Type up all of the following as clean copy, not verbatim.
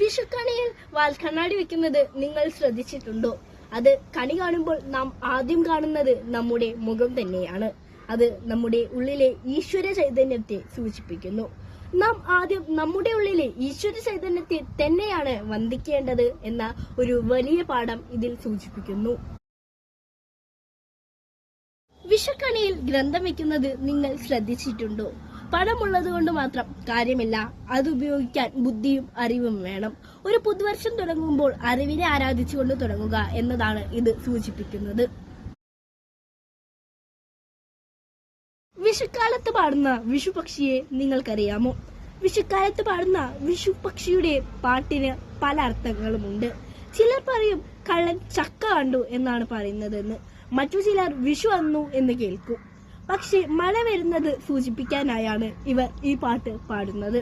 വിഷുക്കണിയിൽ വാൽക്കണ്ണാടി വെക്കുന്നത് നിങ്ങൾ ശ്രദ്ധിച്ചിട്ടുണ്ടോ? അത് കണി കാണുമ്പോൾ നാം ആദ്യം കാണുന്നത് നമ്മുടെ മുഖം തന്നെയാണ്. അത് നമ്മുടെ ഉള്ളിലെ ഈശ്വര ചൈതന്യത്തെ സൂചിപ്പിക്കുന്നു. നാം ആദ്യം നമ്മുടെ ഉള്ളിലെ ഈശ്വര ചൈതന്യത്തെ തന്നെയാണ് വന്ദിക്കേണ്ടത് എന്ന ഒരു വലിയ പാഠം ഇതിൽ സൂചിപ്പിക്കുന്നു. വിഷുക്കണിയിൽ ഗ്രന്ഥം വെക്കുന്നത് നിങ്ങൾ ശ്രദ്ധിച്ചിട്ടുണ്ടോ? പണമുള്ളത് കൊണ്ട് മാത്രം കാര്യമില്ല, അത് ഉപയോഗിക്കാൻ ബുദ്ധിയും അറിവും വേണം. ഒരു പുതുവർഷം തുടങ്ങുമ്പോൾ അറിവിനെ ആരാധിച്ചുകൊണ്ട് തുടങ്ങുക എന്നതാണ് ഇത് സൂചിപ്പിക്കുന്നത്. വിഷുക്കാലത്ത് പാടുന്ന വിഷുപക്ഷിയെ നിങ്ങൾക്കറിയാമോ? വിഷുക്കാലത്ത് പാടുന്ന വിഷുപക്ഷിയുടെ പാട്ടിന് പല അർത്ഥങ്ങളുമുണ്ട്. ചിലർ പറയും കള്ളൻ ചക്ക കണ്ടു എന്നാണ് പറയുന്നതെന്ന്, മറ്റു ചിലർ വിഷു വന്നു എന്ന് കേൾക്കും. പക്ഷെ മഴ വരുന്നത് സൂചിപ്പിക്കാനായാണ് ഇവർ ഈ പാട്ട് പാടുന്നത്.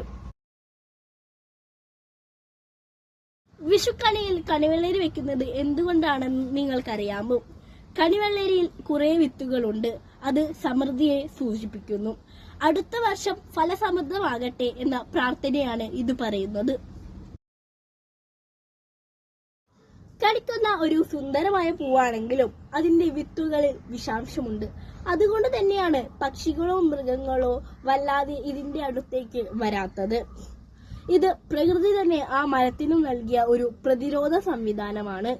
വിഷുക്കണിയിൽ കണിവെള്ളരി വെക്കുന്നത് എന്തുകൊണ്ടാണെന്ന് നിങ്ങൾക്കറിയാമോ? കണിവെള്ളരിയിൽ കുറെ വിത്തുകളുണ്ട്. അത് സമൃദ്ധിയെ സൂചിപ്പിക്കുന്നു. അടുത്ത വർഷം ഫലസമൃദ്ധമാകട്ടെ എന്ന പ്രാർത്ഥനയാണ് ഇത് പറയുന്നത്. കണിക്കുന്ന ഒരു സുന്ദരമായ പൂവാണെങ്കിലും അതിന്റെ വിത്തുകളിൽ വിഷാംശമുണ്ട്. അതുകൊണ്ട് തന്നെയാണ് പക്ഷികളോ മൃഗങ്ങളോ വല്ലാതെ ഇതിന്റെ അടുത്തേക്ക് വരാത്തത്. ഇത് പ്രകൃതി തന്നെ ആ മരത്തിനും നൽകിയ ഒരു പ്രതിരോധ സംവിധാനമാണ്.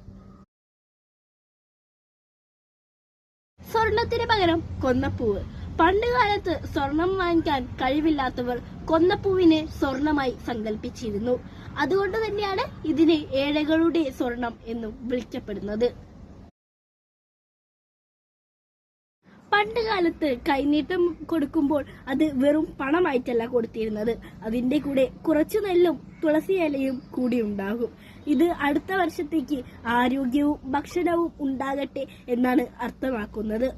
സ്വർണത്തിന് പകരം കൊന്നപ്പൂവ്. പണ്ട് കാലത്ത് സ്വർണം വാങ്ങിക്കാൻ കഴിവില്ലാത്തവർ കൊന്നപ്പൂവിനെ സ്വർണമായി സങ്കല്പിച്ചിരുന്നു. അതുകൊണ്ട് തന്നെയാണ് ഇതിനെ ഏഴകളുടെ സ്വർണം എന്നും വിളിക്കപ്പെടുന്നത്. പണ്ട് കാലത്ത് കൈനീട്ടം കൊടുക്കുമ്പോൾ അത് വെറും പണമായിട്ടല്ല കൊടുത്തിരുന്നത്. അതിന്റെ കൂടെ കുറച്ചു നെല്ലും തുളസി ഇലയും കൂടി ഉണ്ടാകും. ഇത് അടുത്ത വർഷത്തേക്ക് ആരോഗ്യവും ഭക്ഷണവും ഉണ്ടാകട്ടെ എന്നാണ് അർത്ഥമാക്കുന്നത്.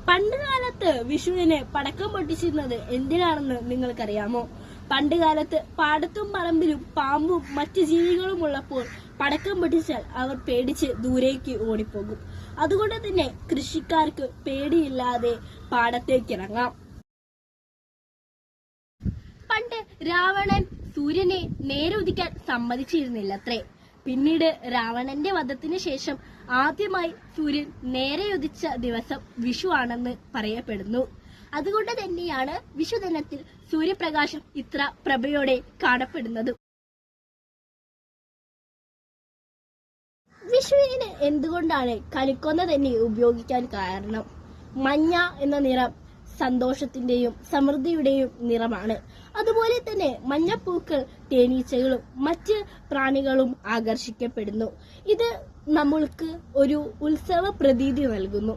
പണ്ട് കാലത്ത് വിഷുവിന് പടക്കം പൊട്ടിച്ചിരുന്നത് എന്തിനാണെന്ന് നിങ്ങൾക്കറിയാമോ? പണ്ട് കാലത്ത് പാടത്തും പറമ്പിലും പാമ്പും മറ്റു ജീവികളും ഉള്ളപ്പോൾ പടക്കം പൊട്ടിച്ചാൽ അവർ പേടിച്ച് ദൂരേക്ക് ഓടിപ്പോകും. അതുകൊണ്ട് തന്നെ കൃഷിക്കാർക്ക് പേടിയില്ലാതെ പാടത്തേക്ക് ഇറങ്ങാം. പണ്ട് രാവണൻ സൂര്യനെ നേരെ ഉദിക്കാൻ സമ്മതിച്ചിരുന്നില്ലത്രേ. പിന്നീട് രാവണന്റെ വധത്തിന് ശേഷം ആദ്യമായി സൂര്യൻ നേരെ ഉദിച്ച ദിവസം വിഷു ആണെന്ന് പറയപ്പെടുന്നു. അതുകൊണ്ട് തന്നെയാണ് വിഷു ദിനത്തിൽ സൂര്യപ്രകാശം ഇത്ര പ്രഭയോടെ കാണപ്പെടുന്നത്. വിഷുവിന് എന്തുകൊണ്ടാണ് കണിക്കൊന്ന തന്നെ ഉപയോഗിക്കാൻ കാരണം? മഞ്ഞ എന്ന നിറം സന്തോഷത്തിന്റെയും സമൃദ്ധിയുടെയും നിറമാണ്. അതുപോലെ തന്നെ മഞ്ഞപ്പൂക്കൾ തേനീച്ചകളും മറ്റ് പ്രാണികളും ആകർഷിക്കപ്പെടുന്നു. ഇത് നമ്മൾക്ക് ഒരു ഉത്സവ പ്രതീതി നൽകുന്നു.